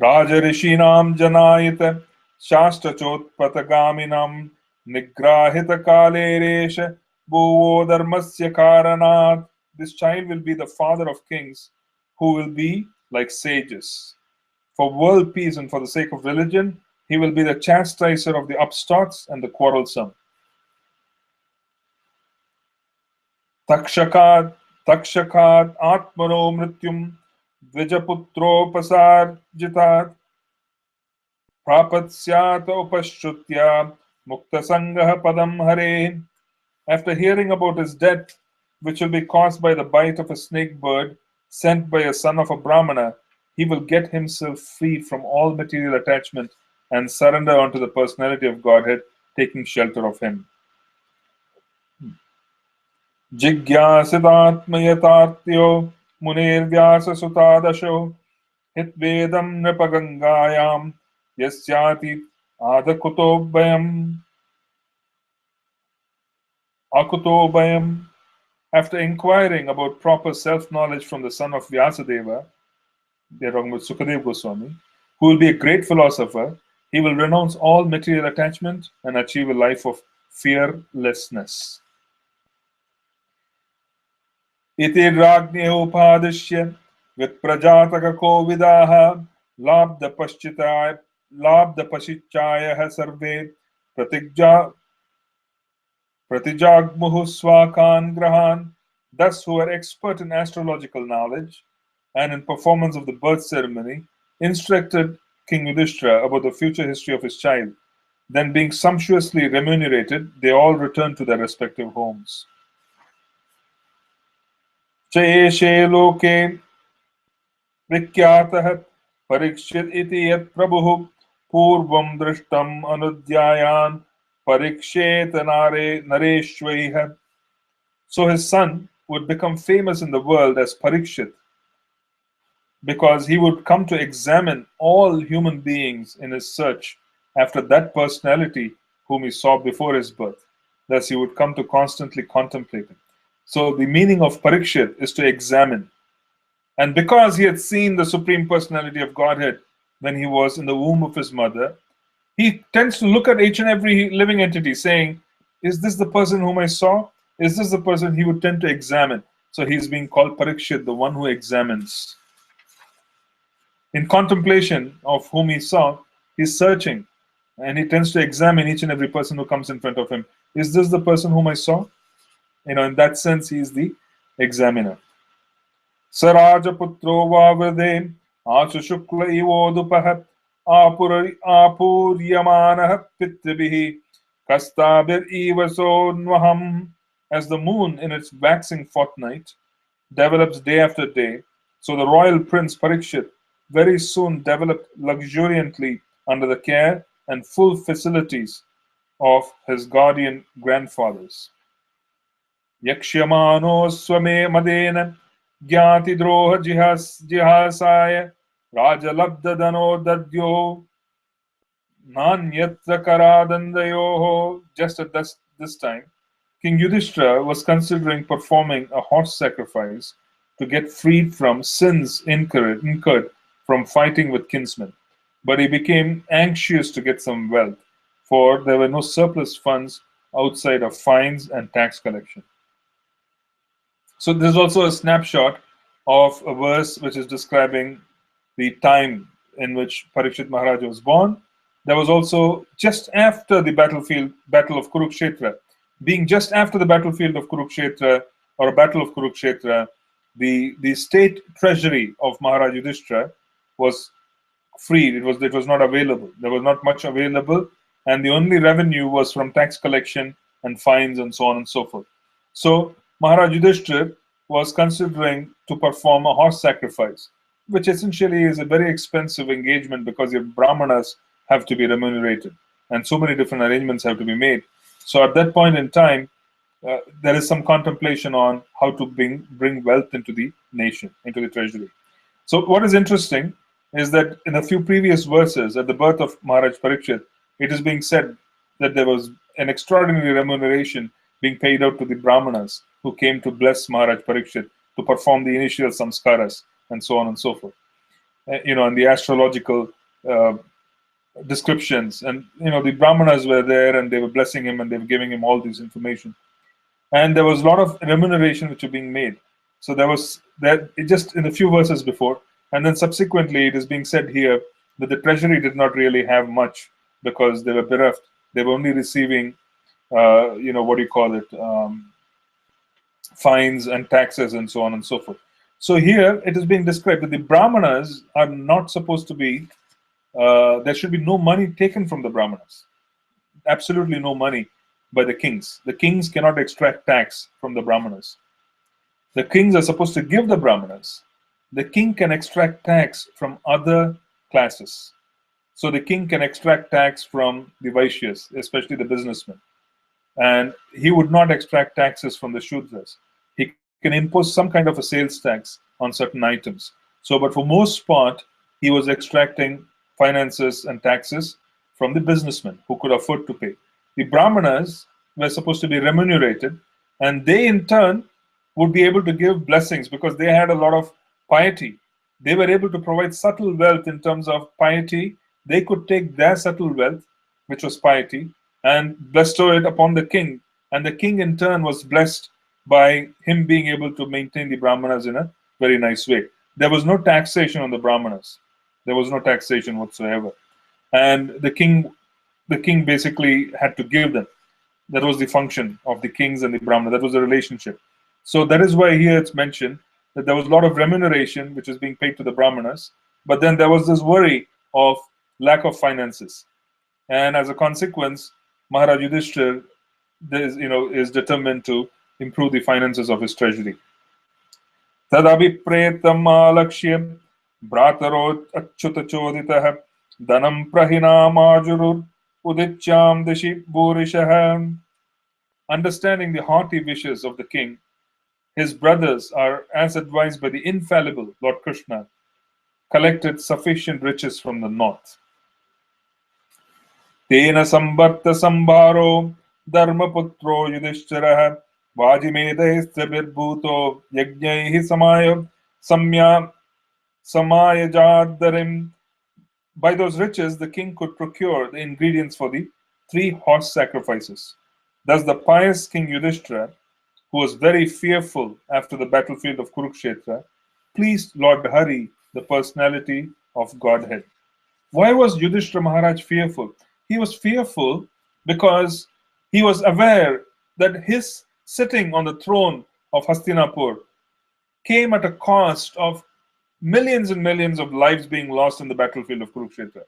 [SPEAKER 1] Rajarishinam janayita Shastachotpatagaminam Nigrahita Kaleresha Bhuvo Dharmasya Karanat. This child will be the father of kings who will be like sages. For world peace and for the sake of religion, he will be the chastiser of the upstarts and the quarrelsome. Takshakat Atmano Mrityum Dvijaputropasarjitat Prapatyat Upashutya Muktasangah Padam Hare. After hearing about his death, which will be caused by the bite of a snake bird sent by a son of a Brahmana, he will get himself free from all material attachment and surrender unto the personality of Godhead, taking shelter of him. Jigyasidatmayatartyo Munirvyasa Sutadasho Hitvedam Nripagangayam Yasyati Adakutobhayam Akutobhayam. After inquiring about proper self-knowledge from the son of Vyasadeva, they're talking about Sukadeva Goswami, who will be a great philosopher, he will renounce all material attachment and achieve a life of fearlessness. Iti Ragnye Upadishya Viprajataka Kovidaha Labda Paschichaya Sarve Pratijagmuhu Swakan Grahan. Thus, who are expert in astrological knowledge and in performance of the birth ceremony, instructed King Yudhishthira about the future history of his child. Then, being sumptuously remunerated, they all returned to their respective homes. Chayeshe loke vikyatah parikshit iti yat prabhuh purvam drishtam anudhyayan parikshet nareshvaiha. So his son would become famous in the world as Parikshit, because he would come to examine all human beings in his search after that personality whom he saw before his birth. Thus he would come to constantly contemplate him. So the meaning of Parikshit is to examine. And because he had seen the Supreme Personality of Godhead when he was in the womb of his mother, he tends to look at each and every living entity saying, is this the person whom I saw? Is this the person? He would tend to examine. So he's being called Parikshit, the one who examines. In contemplation of whom he saw, he's searching. And he tends to examine each and every person who comes in front of him. Is this the person whom I saw? In that sense, he is the examiner. Saraja putro vavade asu shukla ivodupahat apuryamanah pitribihi kastabir ivasonvaham. As the moon in its waxing fortnight develops day after day, so the royal prince Parikshit very soon developed luxuriantly under the care and full facilities of his guardian grandfathers. Yakshyamano swame madena gyati droha jihasaya rajalabda dano dadyo nanyatra karadandayoho. Just at this time, King Yudhishthira was considering performing a horse sacrifice to get freed from sins incurred from fighting with kinsmen. But he became anxious to get some wealth, for there were no surplus funds outside of fines and tax collection. So this is also a snapshot of a verse which is describing the time in which Pariksit Maharaja was born. There was also just after the battle of Kurukshetra. Being just after the battlefield of Kurukshetra, or a battle of Kurukshetra, the state treasury of Maharaj Yudhishthira was freed. It was not available. There was not much available, and the only revenue was from tax collection and fines and so on and so forth. So Maharaj Yudhishthira was considering to perform a horse sacrifice, which essentially is a very expensive engagement because your brahmanas have to be remunerated and so many different arrangements have to be made. So at that point in time, there is some contemplation on how to bring wealth into the nation, into the treasury. So what is interesting is that in a few previous verses, at the birth of Maharaj Parikshit, it is being said that there was an extraordinary remuneration being paid out to the brahmanas who came to bless Maharaj Parikshit to perform the initial samskaras and so on and so forth. And the astrological descriptions. And, the Brahmanas were there and they were blessing him and they were giving him all this information. And there was a lot of remuneration which were being made. So there was that just in a few verses before. And then subsequently, it is being said here that the treasury did not really have much because they were bereft. They were only receiving, fines and taxes and so on and so forth. So here it is being described that the Brahmanas are not supposed to be, there should be no money taken from the Brahmanas. Absolutely no money by the kings. The kings cannot extract tax from the Brahmanas. The kings are supposed to give the Brahmanas. The king can extract tax from other classes. So the king can extract tax from the Vaishyas, especially the businessmen. And he would not extract taxes from the Shudras. He can impose some kind of a sales tax on certain items. So, but for most part, he was extracting finances and taxes from the businessmen who could afford to pay. The Brahmanas were supposed to be remunerated, and they in turn would be able to give blessings because they had a lot of piety. They were able to provide subtle wealth in terms of piety. They could take their subtle wealth, which was piety, and bestow it upon the king. And the king in turn was blessed by him being able to maintain the Brahmanas in a very nice way. There was no taxation on the Brahmanas. There was no taxation whatsoever. And the king basically had to give them. That was the function of the kings and the Brahmanas. That was the relationship. So that is why here it's mentioned that there was a lot of remuneration which was being paid to the Brahmanas, but then there was this worry of lack of finances. And as a consequence, Maharaj Yudhishthira is determined to improve the finances of his treasury. Tadabhipretam alakshya bhratarot achyuta choditah dhanam prahinamajurur udichyam dishi bhurishah. Understanding the hearty wishes of the king, his brothers are, as advised by the infallible Lord Krishna, collected sufficient riches from the north. Tena sambarta sambharo dharmaputro yudhishthirah vajimedayisya birbhuto yajnaihi samayajadarim. By those riches, the king could procure the ingredients for the 3 horse sacrifices. Thus, the pious King Yudhishthira, who was very fearful after the battlefield of Kurukshetra, pleased Lord Hari, the personality of Godhead. Why was Yudhishthira Maharaj fearful? He was fearful because he was aware that his sitting on the throne of Hastinapur came at a cost of millions and millions of lives being lost in the battlefield of Kurukshetra.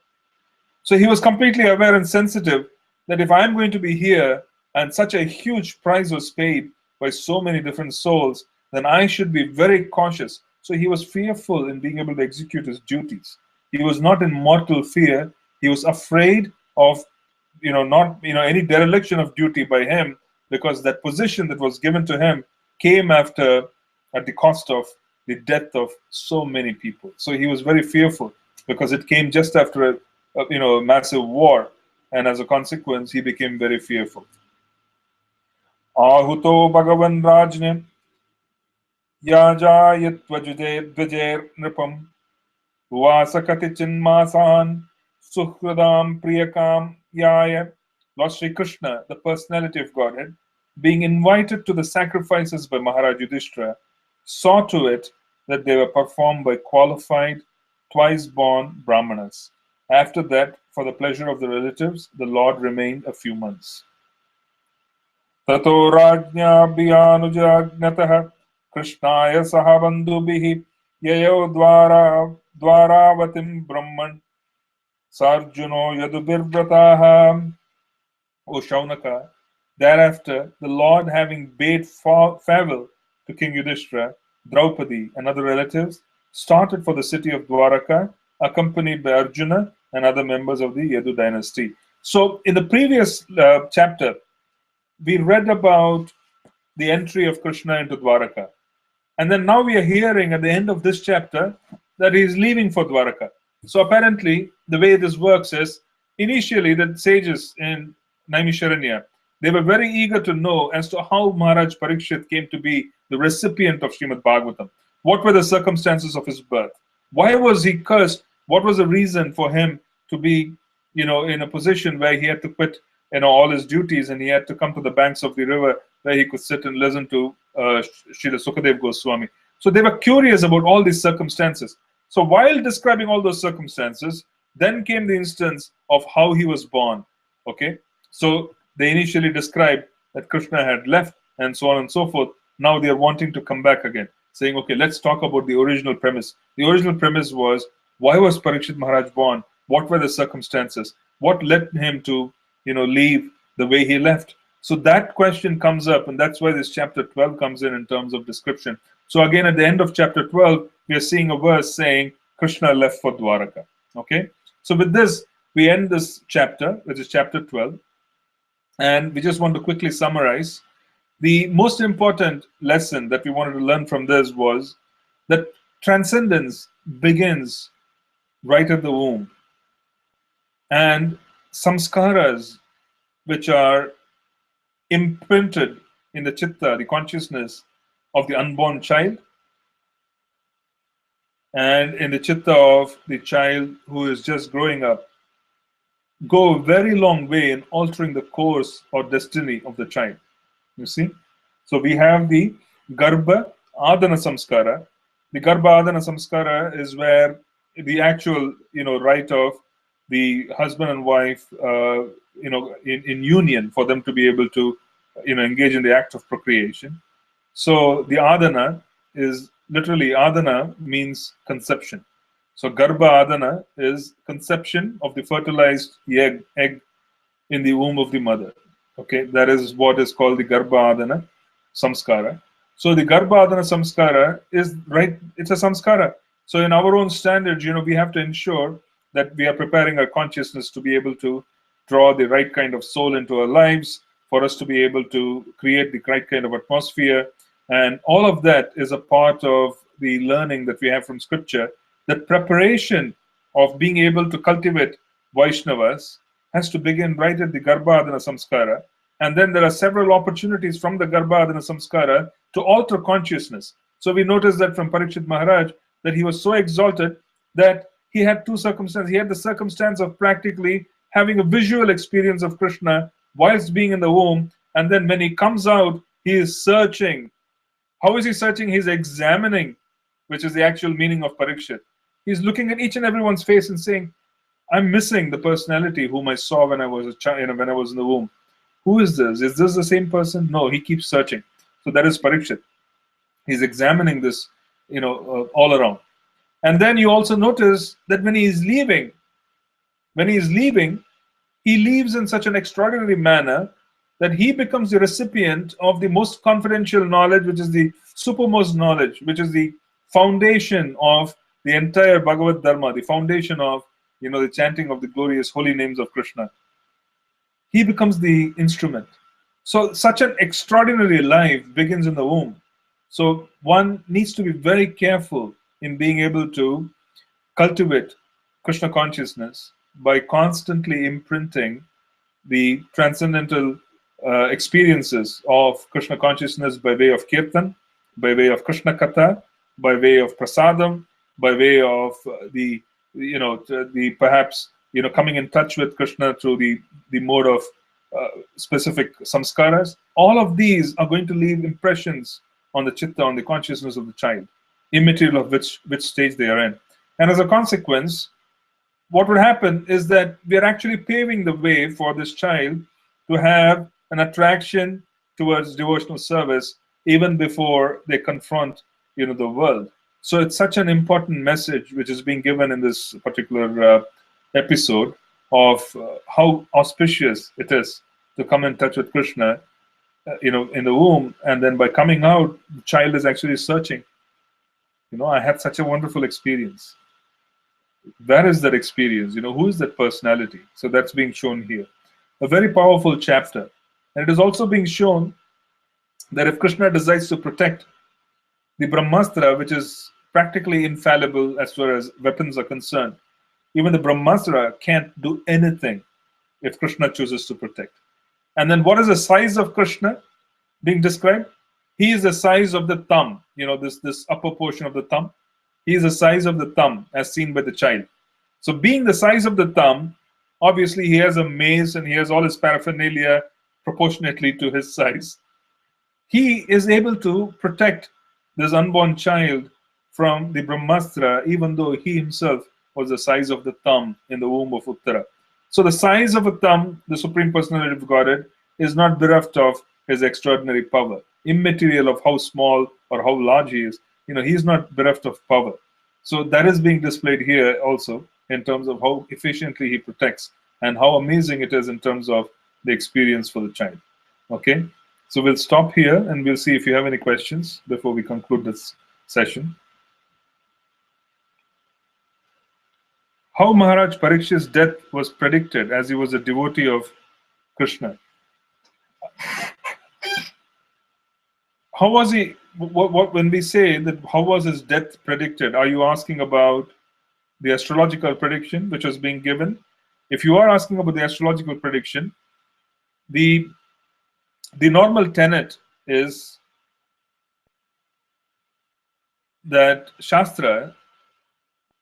[SPEAKER 1] So he was completely aware and sensitive that if I'm going to be here and such a huge price was paid by so many different souls, then I should be very cautious. So he was fearful in being able to execute his duties. He was not in mortal fear. He was afraid of any dereliction of duty by him, because that position that was given to him came at the cost of the death of so many people. So he was very fearful because it came just after a massive war, and as a consequence he became very fearful. Ahuto Bhagavan Rajne Yajayatva Dvajer Nripam Vasakati Chinmasan Suhradam Priyakam Yaya. Lord Sri Krishna, the personality of Godhead, being invited to the sacrifices by Maharaj Yudhishthira, saw to it that they were performed by qualified, twice-born Brahmanas. After that, for the pleasure of the relatives, the Lord remained a few months. Tato Rajnya Bhyanujagnatah Krishnaya Sahabandubhihi Yayo Dwaravatim Brahman Sarjuno Yadubirvrataha. O Shaunaka, thereafter, the Lord, having bade farewell to King Yudhishthira, Draupadi, and other relatives, started for the city of Dwaraka, accompanied by Arjuna and other members of the Yadu dynasty. So, in the previous chapter, we read about the entry of Krishna into Dwaraka. And then now we are hearing at the end of this chapter that he is leaving for Dwaraka. So apparently, the way this works is, initially the sages in Naimisharanya, they were very eager to know as to how Maharaj Pariksit came to be the recipient of Srimad Bhagavatam? What were the circumstances of his birth? Why was he cursed? What was the reason for him to be, in a position where he had to quit, all his duties, and he had to come to the banks of the river where he could sit and listen to Srila Sukadev Goswami? So they were curious about all these circumstances. So while describing all those circumstances, then came the instance of how he was born. Okay, so they initially described that Krishna had left and so on and so forth. Now they are wanting to come back again, saying, okay, let's talk about the original premise. The original premise was, why was Pariksit Maharaj born? What were the circumstances? What led him to, leave the way he left? So that question comes up, and that's why this chapter 12 comes in terms of description. So again, at the end of chapter 12, we are seeing a verse saying, Krishna left for Dwaraka. Okay? So with this, we end this chapter, which is chapter 12. And we just want to quickly summarize. The most important lesson that we wanted to learn from this was that transcendence begins right at the womb. And samskaras, which are imprinted in the chitta, the consciousness of the unborn child, and in the chitta of the child who is just growing up, go a very long way in altering the course or destiny of the child. You see? So we have the Garbha Adana Samskara. The Garbha Adana Samskara is where the actual, right of the husband and wife, in union, for them to be able to, engage in the act of procreation. So the Adana is literally, Adana means conception. So Garbha Adana is conception of the fertilized egg in the womb of the mother. Okay, that is what is called the Garbha Adana Samskara. So the Garbha Adana Samskara is right, it's a samskara. So in our own standards, we have to ensure that we are preparing our consciousness to be able to draw the right kind of soul into our lives, for us to be able to create the right kind of atmosphere. And all of that is a part of the learning that we have from scripture. That preparation of being able to cultivate Vaishnavas has to begin right at the Garbha Adana Samskara. And then there are several opportunities from the Garbha Adana Samskara to alter consciousness. So we notice that from Pariksit Maharaj, that he was so exalted that he had two circumstances. He had the circumstance of practically having a visual experience of Krishna whilst being in the womb. And then when he comes out, he is searching. How is he searching? He's examining, which is the actual meaning of Pariksit. He's looking at each and everyone's face and saying, I'm missing the personality whom I saw when I was a child, when I was in the womb. Who is this? Is this the same person? No, he keeps searching. So that is Pariksit. He's examining this, all around. And then you also notice that when he is leaving, he leaves in such an extraordinary manner that he becomes the recipient of the most confidential knowledge, which is the supermost knowledge, which is the foundation of the entire Bhagavad Dharma, the foundation of, the chanting of the glorious holy names of Krishna. He becomes the instrument. So such an extraordinary life begins in the womb. So one needs to be very careful in being able to cultivate Krishna consciousness by constantly imprinting the transcendental experiences of Krishna consciousness by way of kirtan, by way of Krishna katha, by way of prasadam, by way of the perhaps coming in touch with Krishna through the mode of specific samskaras. All of these are going to leave impressions on the chitta, on the consciousness of the child, immaterial of which stage they are in. And as a consequence, what would happen is that we are actually paving the way for this child to have an attraction towards devotional service even before they confront the world. So it's such an important message which is being given in this particular episode of how auspicious it is to come in touch with Krishna in the womb, and then by coming out, the child is actually searching. I had such a wonderful experience. Where is that experience? Who is that personality? So that's being shown here. A very powerful chapter. And it is also being shown that if Krishna decides to protect the Brahmastra, which is practically infallible as far as weapons are concerned, even the Brahmastra can't do anything if Krishna chooses to protect. And then what is the size of Krishna being described? He is the size of the thumb, this upper portion of the thumb. He is the size of the thumb as seen by the child. So being the size of the thumb, obviously he has a mace and he has all his paraphernalia proportionately to his size. He is able to protect this unborn child from the Brahmastra, even though he himself was the size of the thumb in the womb of Uttara. So the size of a thumb, the Supreme Personality of Godhead, is not bereft of his extraordinary power. Immaterial of how small or how large he is, he is not bereft of power. So that is being displayed here also in terms of how efficiently he protects and how amazing it is in terms of the experience for the child. Okay, so we'll stop here and we'll see if you have any questions before we conclude this session. How Maharaj Parikshit's death was predicted, as he was a devotee of Krishna. How was he? When we say that, how was his death predicted? Are you asking about the astrological prediction which was being given? If you are asking about the astrological prediction, the normal tenet is that Shastra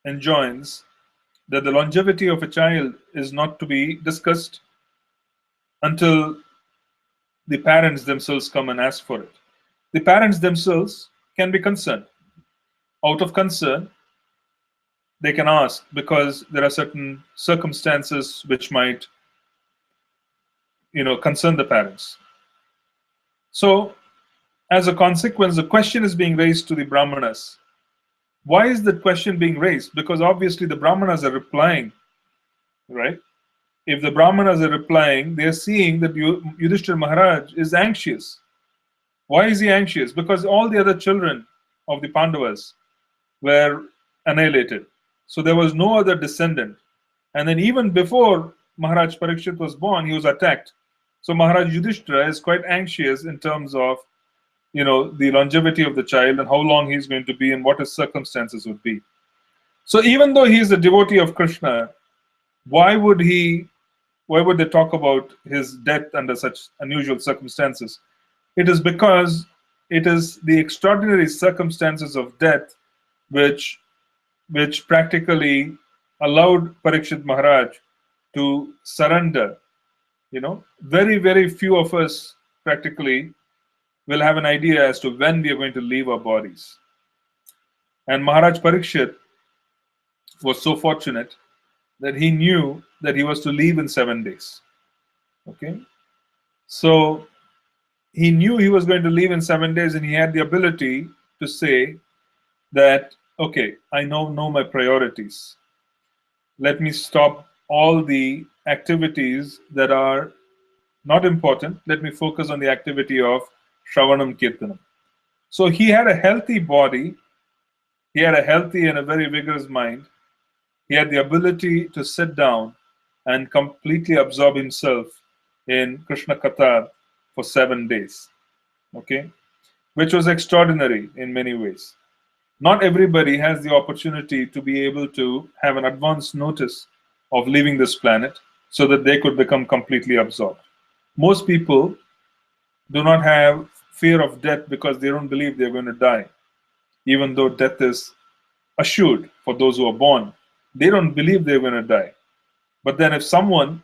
[SPEAKER 1] enjoins that the longevity of a child is not to be discussed until the parents themselves come and ask for it. The parents themselves can be concerned. Out of concern, they can ask because there are certain circumstances which might, concern the parents. So, as a consequence, the question is being raised to the Brahmanas. Why is that question being raised? Because obviously the Brahmanas are replying, right? If the Brahmanas are replying, they are seeing that Yudhishthira Maharaj is anxious. Why is he anxious? Because all the other children of the Pandavas were annihilated. So there was no other descendant. And then even before Maharaj Parikshit was born, he was attacked. So Maharaj Yudhishthira is quite anxious in terms of, the longevity of the child and how long he's going to be and what his circumstances would be. So even though he is a devotee of Krishna, why would they talk about his death under such unusual circumstances? It is because it is the extraordinary circumstances of death which practically allowed Parikshit Maharaj to surrender. Very, very few of us practically will have an idea as to when we are going to leave our bodies. And Maharaj Parikshit was so fortunate that he knew that he was to leave in 7 days. Okay? So he knew he was going to leave in 7 days, and he had the ability to say that, okay, I now know my priorities. Let me stop all the activities that are not important. Let me focus on the activity of Shravanam Kirtanam. So he had a healthy body. He had a healthy and a very vigorous mind. He had the ability to sit down and completely absorb himself in Krishna Katha for 7 days. Okay? Which was extraordinary in many ways. Not everybody has the opportunity to be able to have an advance notice of leaving this planet so that they could become completely absorbed. Most people do not have fear of death because they don't believe they're going to die. Even though death is assured for those who are born, they don't believe they're going to die. But then if someone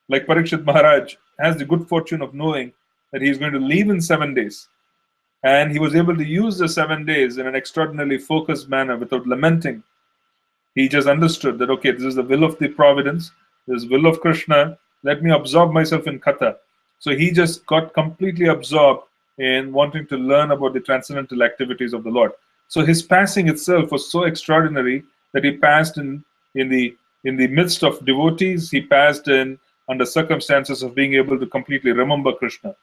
[SPEAKER 1] like Parikshit Maharaj has the good fortune of knowing that he's going to leave in 7 days, and he was able to use the 7 days in an extraordinarily focused manner without lamenting, he just understood that, okay, this is the will of the providence, this is the will of Krishna, let me absorb myself in Katha. So he just got completely absorbed in wanting to learn about the transcendental activities of the Lord. So his passing itself was so extraordinary that he passed in the midst of devotees. He passed in under circumstances of being able to completely remember Krishna.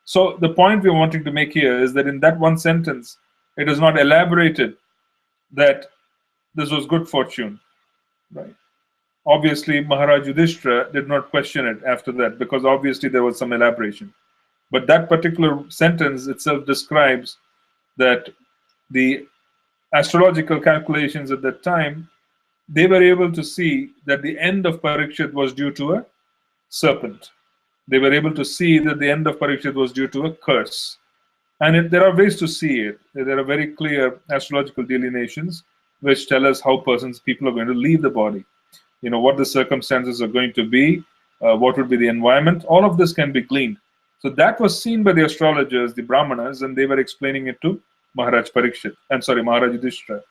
[SPEAKER 1] So the point we're wanting to make here is that in that one sentence, it is not elaborated that this was good fortune, right? Obviously, Maharaj Yudhishthira did not question it after that because obviously there was some elaboration. But that particular sentence itself describes that the astrological calculations at that time, they were able to see that the end of Parikshit was due to a serpent. They were able to see that the end of Parikshit was due to a curse. And there are ways to see it. There are very clear astrological delineations which tell us how people are going to leave the body. What the circumstances are going to be, what would be the environment. All of this can be gleaned. So that was seen by the astrologers, the Brahmanas, and they were explaining it to Maharaj Yudhishthira.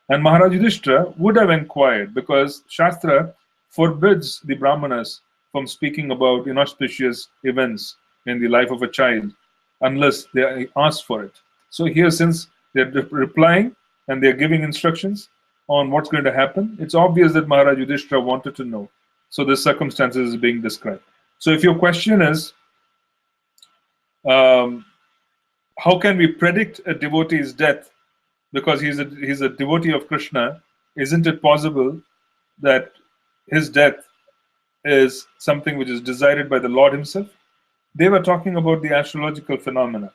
[SPEAKER 1] And Maharaj Yudhishthira would have inquired, because Shastra forbids the Brahmanas from speaking about inauspicious events in the life of a child unless they ask for it. So here, since they're replying and they're giving instructions on what's going to happen, it's obvious that Maharaj Yudhishthira wanted to know. So the circumstances is being described. So if your question is, how can we predict a devotee's death because he's a devotee of Krishna? Isn't it possible that his death is something which is decided by the Lord himself? They were talking about the astrological phenomena.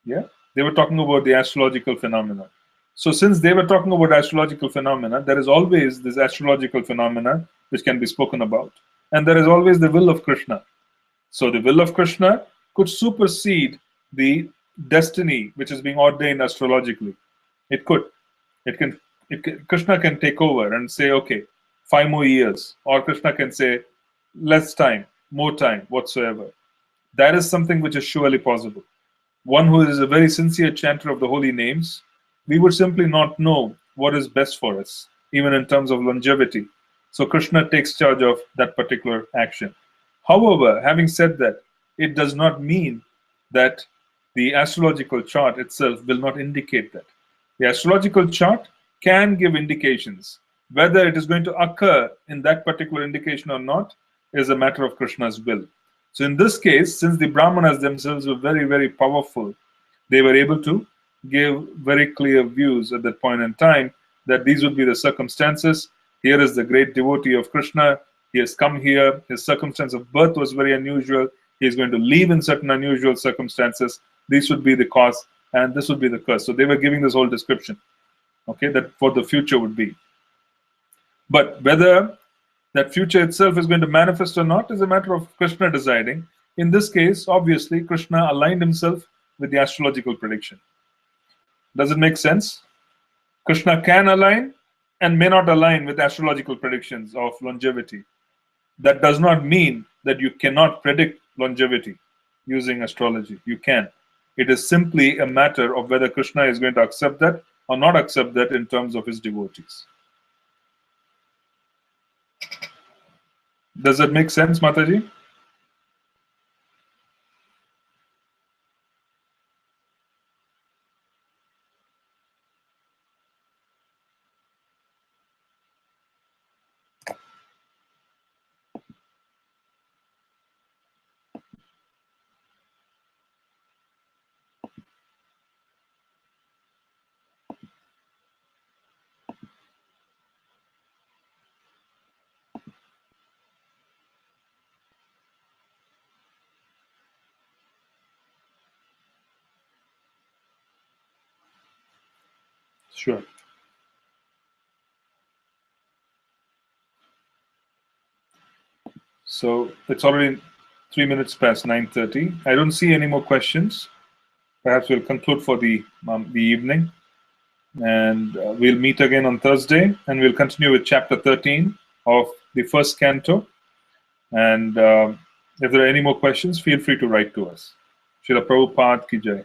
[SPEAKER 1] Yeah, they were talking about the astrological phenomena. So since they were talking about astrological phenomena, there is always this astrological phenomena which can be spoken about. And there is always the will of Krishna. So the will of Krishna could supersede the destiny which is being ordained astrologically. It could. Krishna can take over and say, okay, 5 more years. Or Krishna can say, less time, more time, whatsoever. That is something which is surely possible. One who is a very sincere chanter of the holy names, we would simply not know what is best for us, even in terms of longevity. So Krishna takes charge of that particular action. However, having said that, it does not mean that the astrological chart itself will not indicate that. The astrological chart can give indications. Whether it is going to occur in that particular indication or not is a matter of Krishna's will. So in this case, since the Brahmanas themselves were very, very powerful, they were able to give very clear views at that point in time that these would be the circumstances. Here is the great devotee of Krishna. He has come here. His circumstance of birth was very unusual. He is going to leave in certain unusual circumstances. These would be the cause, and this would be the curse. So they were giving this whole description, okay, that what the future would be. But whether that future itself is going to manifest or not is a matter of Krishna deciding. In this case, obviously, Krishna aligned himself with the astrological prediction. Does it make sense? Krishna can align and may not align with astrological predictions of longevity. That does not mean that you cannot predict longevity using astrology. You can. It is simply a matter of whether Krishna is going to accept that or not accept that in terms of his devotees. Does that make sense, Mataji? Sure. So it's already 3 minutes past 9:30. I don't see any more questions. Perhaps we'll conclude for the evening. And we'll meet again on Thursday, and we'll continue with chapter 13 of the first canto. And if there are any more questions, feel free to write to us. Srila Prabhupada Ki Jai.